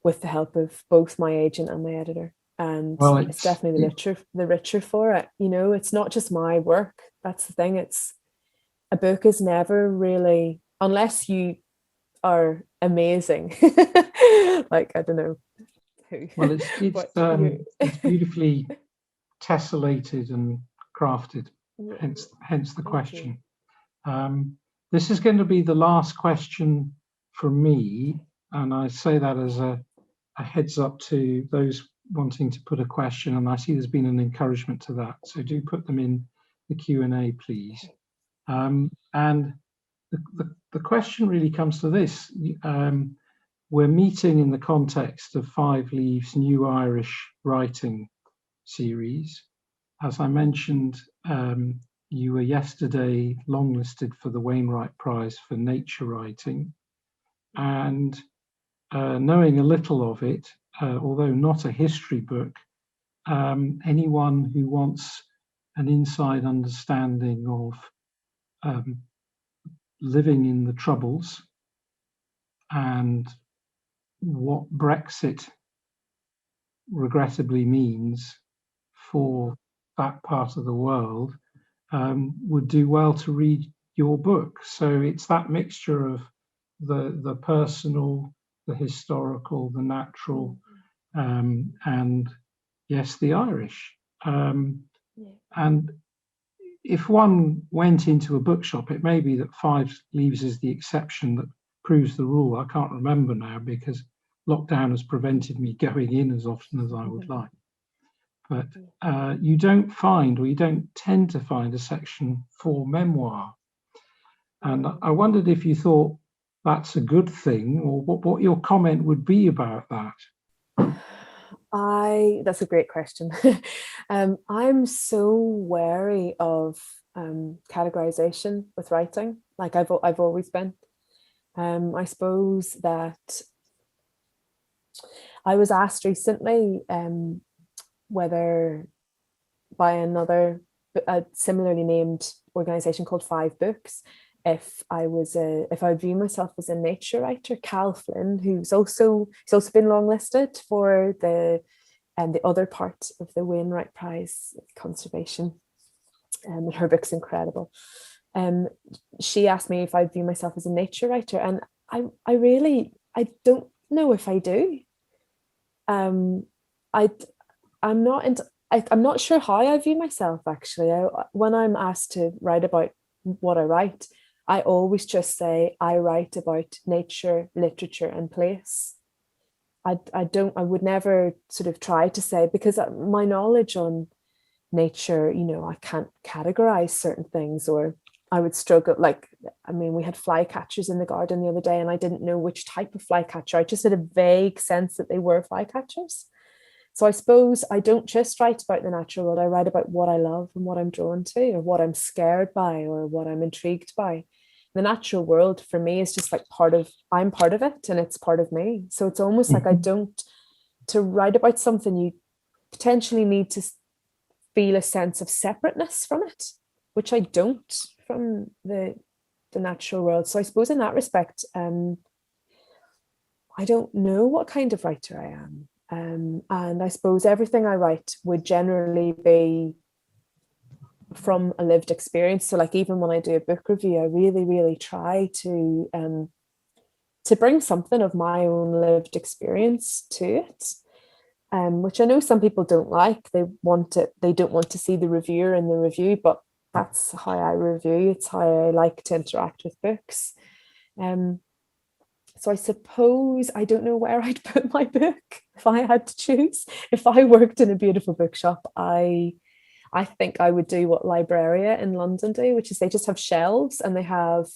with the help of both my agent and my editor. And it's definitely the richer for it. You know, it's not just my work. That's the thing. A book is never really, unless you are amazing. Like, I don't know who. Well, it's beautifully tessellated and crafted. Hence the question. This is going to be the last question from me, and I say that as a heads up to those wanting to put a question, and I see there's been an encouragement to that, so do put them in the Q&A, please. And the question really comes to this. We're meeting in the context of 5 Leaves' New Irish Writing series. As I mentioned, you were yesterday longlisted for the Wainwright Prize for Nature Writing. And knowing a little of it, although not a history book, anyone who wants an inside understanding of living in the Troubles and what Brexit regrettably means for that part of the world, would do well to read your book. So it's that mixture of the personal, the historical, the natural, and yes, the Irish. And if one went into a bookshop, it may be that 5 Leaves is the exception that proves the rule. I can't remember now because lockdown has prevented me going in as often as I would like. But you don't find, or you don't tend to find, a section for memoir. And I wondered if you thought that's a good thing, or what your comment would be about that. That's a great question. I'm so wary of categorization with writing. Like I've always been. I suppose that I was asked recently whether by a similarly named organization called 5 Books, if I would view myself as a nature writer. Cal Flynn, he's also been longlisted for the other part of the Wainwright Prize, conservation, and her book's incredible. She asked me if I view myself as a nature writer, and I don't know if I do. I'm not sure how I view myself, actually. When I'm asked to write about what I write, I always just say I write about nature, literature, and place. I would never sort of try to say, because my knowledge on nature, I can't categorize certain things, or I would struggle. Like, I mean, we had flycatchers in the garden the other day, and I didn't know which type of flycatcher. I just had a vague sense that they were flycatchers. So I suppose I don't just write about the natural world. I write about what I love and what I'm drawn to, or what I'm scared by, or what I'm intrigued by. The natural world for me is just like I'm part of it, and it's part of me. So it's almost like to write about something, you potentially need to feel a sense of separateness from it, which I don't from the natural world. So I suppose in that respect, I don't know what kind of writer I am. And I suppose everything I write would generally be from a lived experience. So like even when I do a book review, I really, really try to bring something of my own lived experience to it. Which I know some people don't like. They don't want to see the reviewer in the review, but that's how I review. It's how I like to interact with books. So I suppose I don't know where I'd put my book if I had to choose. If I worked in a beautiful bookshop, I think I would do what Libraria in London do, which is they just have shelves, and they have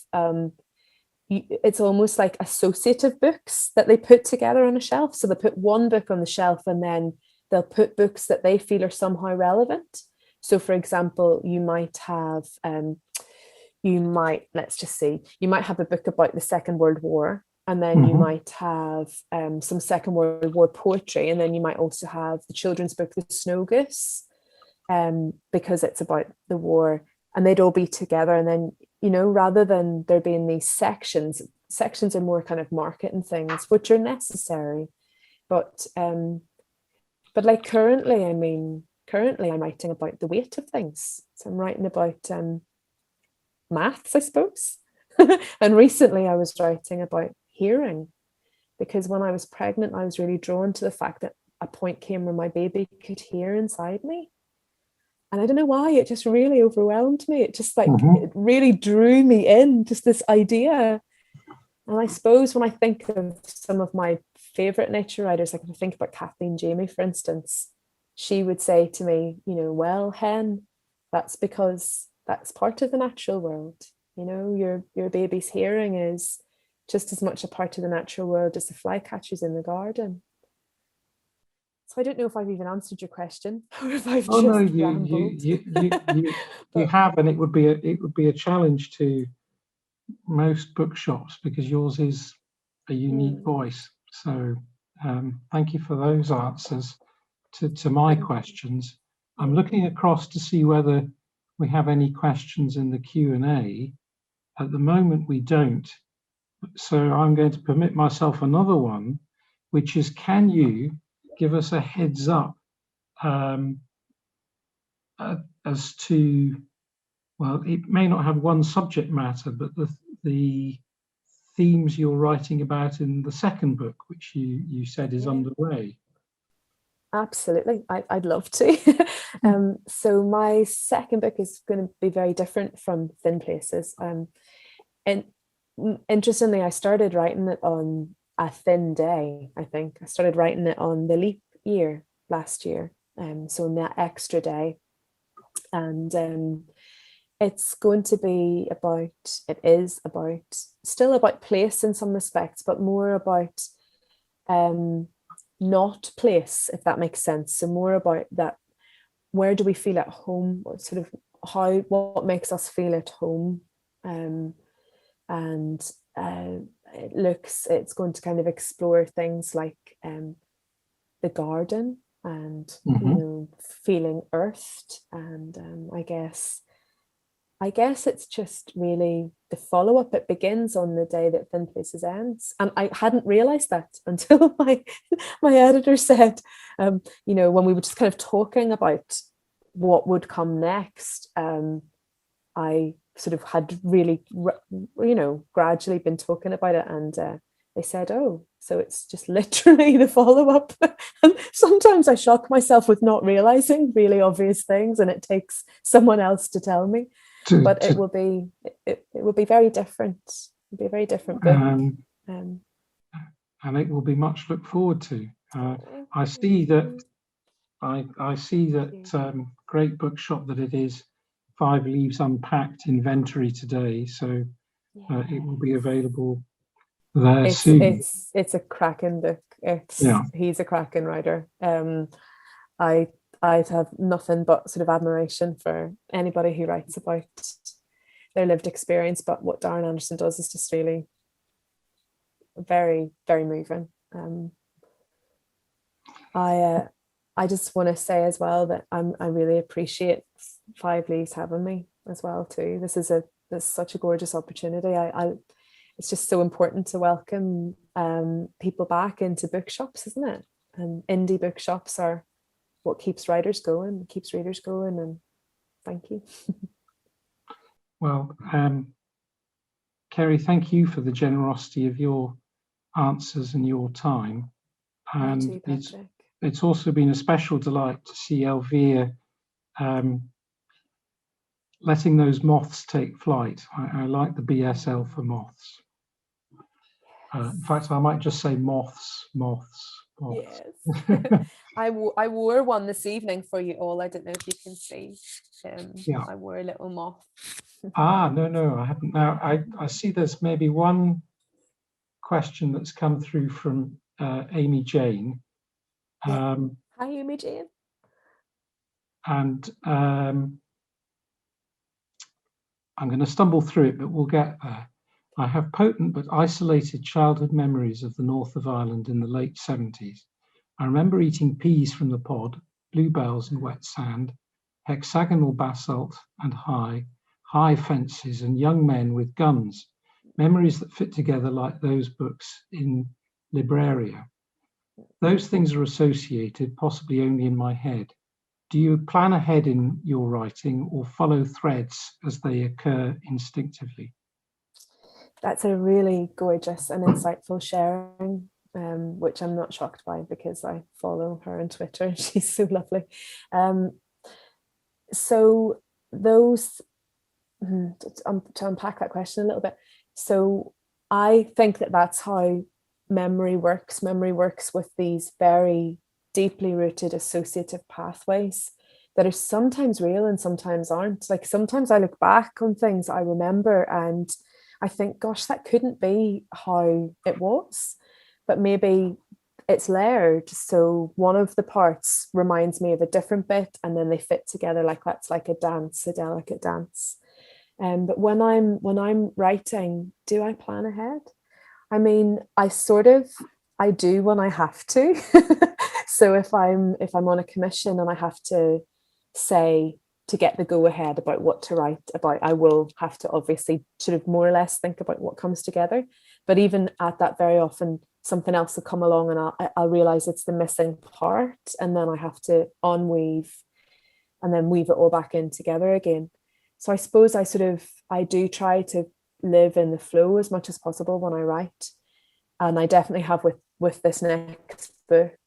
it's almost like associative books that they put together on a shelf. So they put one book on the shelf, and then they'll put books that they feel are somehow relevant. So for example, you might have let's just see, you might have a book about the Second World War, and then you might have some Second World War poetry, and then you might also have the children's book The Snow Goose, because it's about the war, and they'd all be together. And then, rather than there being these sections are more kind of marketing things, which are necessary. But like currently I'm writing about the weight of things. So I'm writing about maths, I suppose. And recently I was writing about hearing, because when I was pregnant, I was really drawn to the fact that a point came where my baby could hear inside me. And I don't know why, it just really overwhelmed me. It just it really drew me in, just this idea. And I suppose when I think of some of my favorite nature writers, like if I think about Kathleen Jamie, for instance, she would say to me, well, hen, that's because that's part of the natural world. Your baby's hearing is just as much a part of the natural world as the flycatchers in the garden. So I don't know if I've even answered your question, or if I've just rambled. You have, and it would be a challenge to most bookshops, because yours is a unique voice. So thank you for those answers to my questions. I'm looking across to see whether we have any questions in the Q&A. At the moment, we don't. So I'm going to permit myself another one, which is, can you give us a heads up as to, well, it may not have one subject matter, but the themes you're writing about in the second book, which you said is underway? Absolutely, I'd love to. So my second book is going to be very different from Thin Places. And interestingly, I started writing it on a thin day. I think I started writing it on the leap year last year, so on that extra day. And it's going to be still about place in some respects, but more about not place, if that makes sense. So more about that, where do we feel at home, what makes us feel at home. It's going to kind of explore things like the garden, and feeling earthed. And I guess it's just really the follow-up. It begins on the day that Thin Places ends, and I hadn't realized that until my editor said, when we were just kind of talking about what would come next, I sort of had really, gradually been talking about it, and they said, oh, so it's just literally the follow-up. And sometimes I shock myself with not realizing really obvious things, and it takes someone else to tell me. But it will be very different. It'll be a very different book. And it will be much looked forward to. I see that great bookshop that it is Five Leaves Unpacked inventory today, so it will be available there soon. It's a cracking book. He's a cracking writer. I'd have nothing but sort of admiration for anybody who writes about their lived experience, but what Darren Anderson does is just really very, very moving. I just want to say as well that I really appreciate Five Leaves having me as well too. This is such a gorgeous opportunity. It's just so important to welcome people back into bookshops, isn't it? And indie bookshops are what keeps writers going, keeps readers going, and thank you. Well, Kerri, thank you for the generosity of your answers and your time. And it's also been a special delight to see Elvira letting those moths take flight. I like the BSL for moths. In fact, I might just say moths. Yes. I wore one this evening for you all. I don't know if you can see. I wore a little moth. No, I haven't. Now, I see there's maybe one question that's come through from Amy Jane. Hi, Amy Jane. And I'm going to stumble through it, but we'll get there. I have potent but isolated childhood memories of the north of Ireland in the late 70s. I remember eating peas from the pod, bluebells and wet sand, hexagonal basalt and high fences and young men with guns, memories that fit together like those books in Libraria. Those things are associated, possibly only in my head. Do you plan ahead in your writing or follow threads as they occur instinctively? That's a really gorgeous and insightful sharing, which I'm not shocked by because I follow her on Twitter. She's so lovely. So those, to unpack that question a little bit. So I think that that's how memory works. Memory works with these very deeply rooted associative pathways that are sometimes real and sometimes aren't. Like sometimes I look back on things I remember and I think, gosh, that couldn't be how it was, but maybe it's layered. So one of the parts reminds me of a different bit and then they fit together like that's like a dance, a delicate dance. But when I'm writing, do I plan ahead? I mean, I do when I have to. So if I'm on a commission and I have to say to get the go ahead about what to write about, I will have to obviously sort of more or less think about what comes together. But even at that, very often something else will come along and I'll realize it's the missing part, and then I have to unweave and then weave it all back in together again. So I suppose I do try to live in the flow as much as possible when I write, and I definitely have with this next book.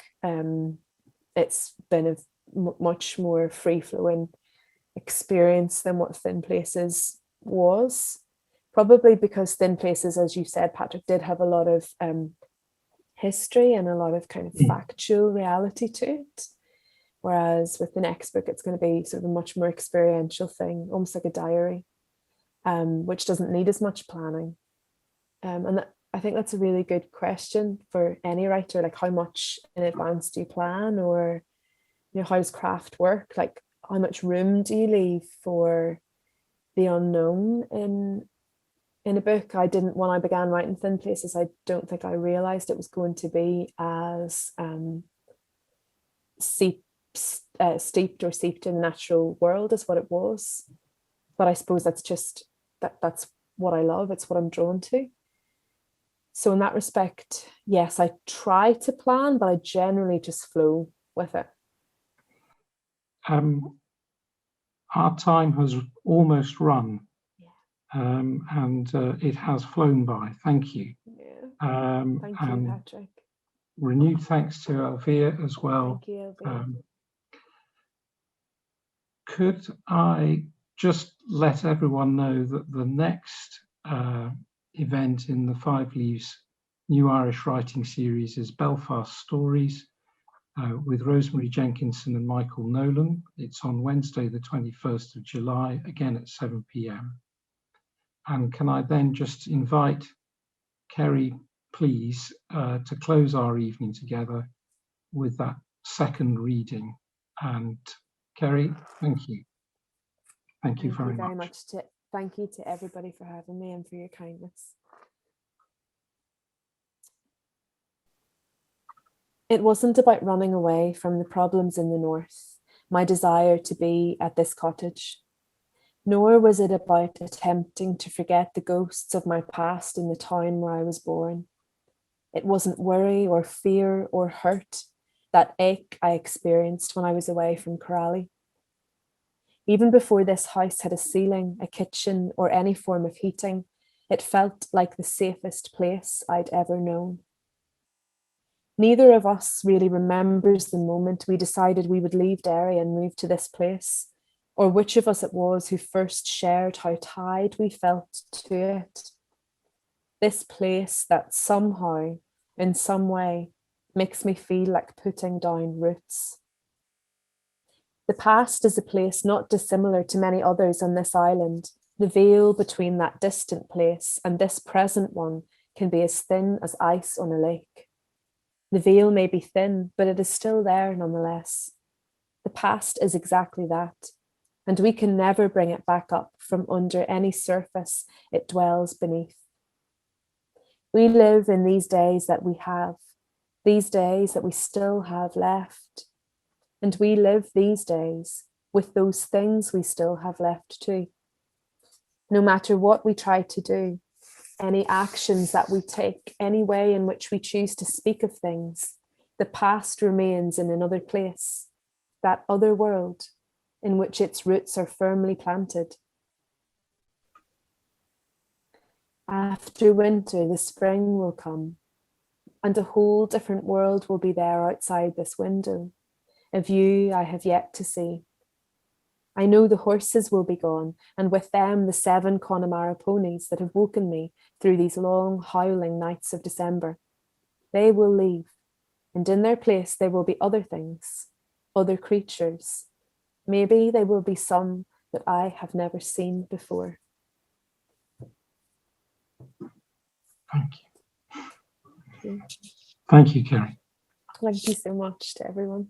It's been a much more free-flowing experience than what Thin Places was, probably because Thin Places, as you said, Patrick, did have a lot of history and a lot of kind of factual reality to it, whereas with the next book it's going to be sort of a much more experiential thing, almost like a diary, which doesn't need as much planning. I think that's a really good question for any writer, like how much in advance do you plan, or how does craft work? Like how much room do you leave for the unknown in a book? I didn't, when I began writing Thin Places, I don't think I realized it was going to be as steeped in the natural world as what it was. But I suppose that's what I love. It's what I'm drawn to. So in that respect, yes, I try to plan, but I generally just flow with it. Our time has almost run, and it has flown by. Thank you. Yeah. Thank you, Patrick. Renewed thanks to Elvira as well. Thank you, Elvira. Could I just let everyone know that the next event in the Five Leaves New Irish Writing Series is Belfast Stories, with Rosemary Jenkinson and Michael Nolan. It's on Wednesday, the 21st of July, again at 7 p.m. And can I then just invite Kerri, please, to close our evening together with that second reading. And Kerri, thank you. Thank you very much. Thank you to everybody for having me and for your kindness. It wasn't about running away from the problems in the north, my desire to be at this cottage, nor was it about attempting to forget the ghosts of my past in the town where I was born. It wasn't worry or fear or hurt, that ache I experienced when I was away from Corrally. Even before this house had a ceiling, a kitchen, or any form of heating, it felt like the safest place I'd ever known. Neither of us really remembers the moment we decided we would leave Derry and move to this place, or which of us it was who first shared how tied we felt to it. This place that somehow, in some way, makes me feel like putting down roots. The past is a place not dissimilar to many others on this island. The veil between that distant place and this present one can be as thin as ice on a lake. The veil may be thin, but it is still there nonetheless. The past is exactly that, and we can never bring it back up from under any surface it dwells beneath. We live in these days that we have, these days that we still have left. And we live these days with those things we still have left too. No matter what we try to do, any actions that we take, any way in which we choose to speak of things, the past remains in another place, that other world in which its roots are firmly planted. After winter, the spring will come, and a whole different world will be there outside this window, a view I have yet to see. I know the horses will be gone, and with them the 7 Connemara ponies that have woken me through these long, howling nights of December. They will leave, and in their place there will be other things, other creatures. Maybe they will be some that I have never seen before. Thank you. Thank you, Kerri. Thank you so much to everyone.